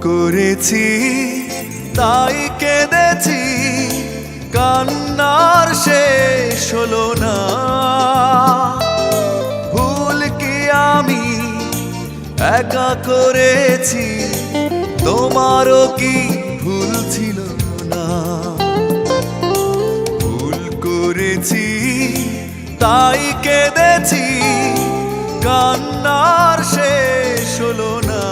করেছি তাই কেঁদেছি, কান্নার শেষ হলো না। ভুল কি আমি একা করেছি, তোমারও কি ভুল ছিল না? ভুল করেছি তাই কেঁদেছি, কান্নার শেষ হলো না।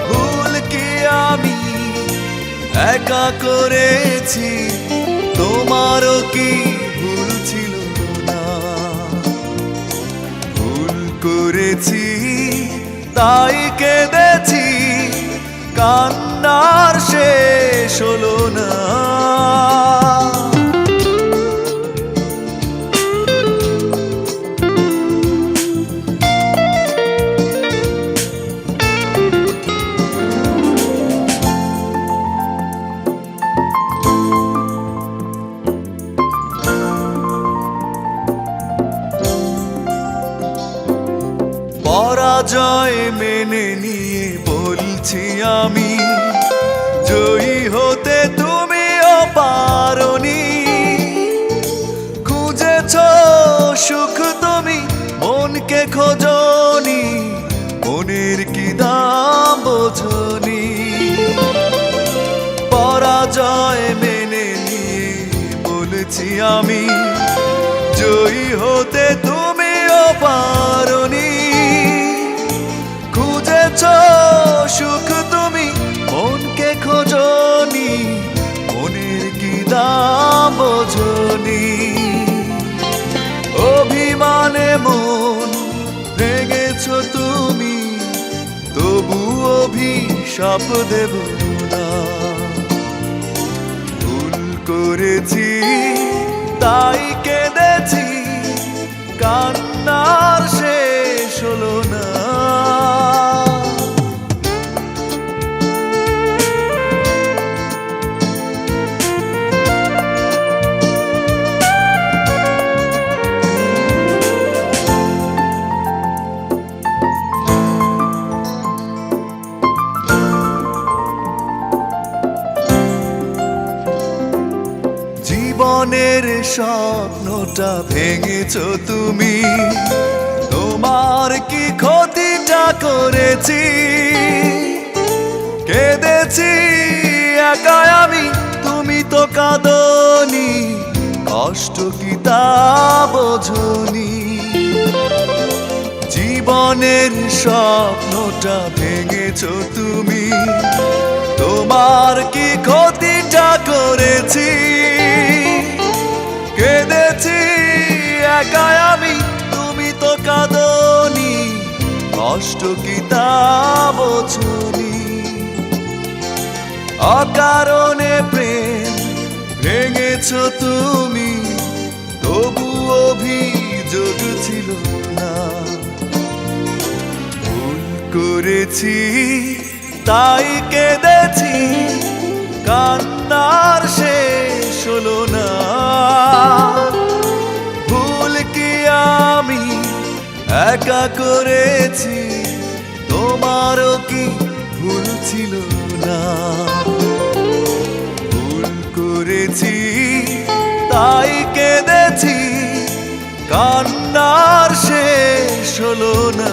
ভুল কি আমি একা করেছি, তোমারও কি ভুল ছিল না? ভুল করেছি তাই কেঁদেছি, কান্নার শেষ হলো না। পরাজয় মেনে নিয়ে বলছি আমি, জয়ী হতে তুমিও পারোনি। খুঁজেছ সুখ তুমি, মনকে খোঁজনি, মনের কি দাম বোঝনি। পরাজয় মেনে নিয়ে বলছি আমি, জয়ী হতে তুমিও পারোনি। সুখ তুমি, মনকে খোঁজনি, মনের কি দাম বোঝনি। অভিমানে মন ভেঙেছ তুমি, তবু অভিশাপ দেব না। ভুল করেছি তাই কেঁদেছি, কান্নার শেষ হলো না। জীবনের স্বপ্নটা ভেঙেছ তুমি, তোমার কি ক্ষতিটা করেছি? কেঁদেছি একা আমি, তুমি তো কাঁদনি, কষ্ট কি তা বোঝনি। জীবনের স্বপ্নটা ভেঙেছ তুমি, তোমার কি ক্ষতিটা করেছি? কেঁদেছি একা আমি, তুমি তো কাঁদনি, কষ্ট কি তা বোঝনি। অকারণে প্রেম ভেঙেছ তুমি, তবু অভিযোগ ছিল না। ভুল করেছি তাই কেঁদেছি, কান্নার শেষ হলো না। ভুল কি আমি একা করেছি, তোমারও কি ভুল ছিল না? ভুল করেছি তাই কেঁদেছি, কান্নার শেষ হলো না।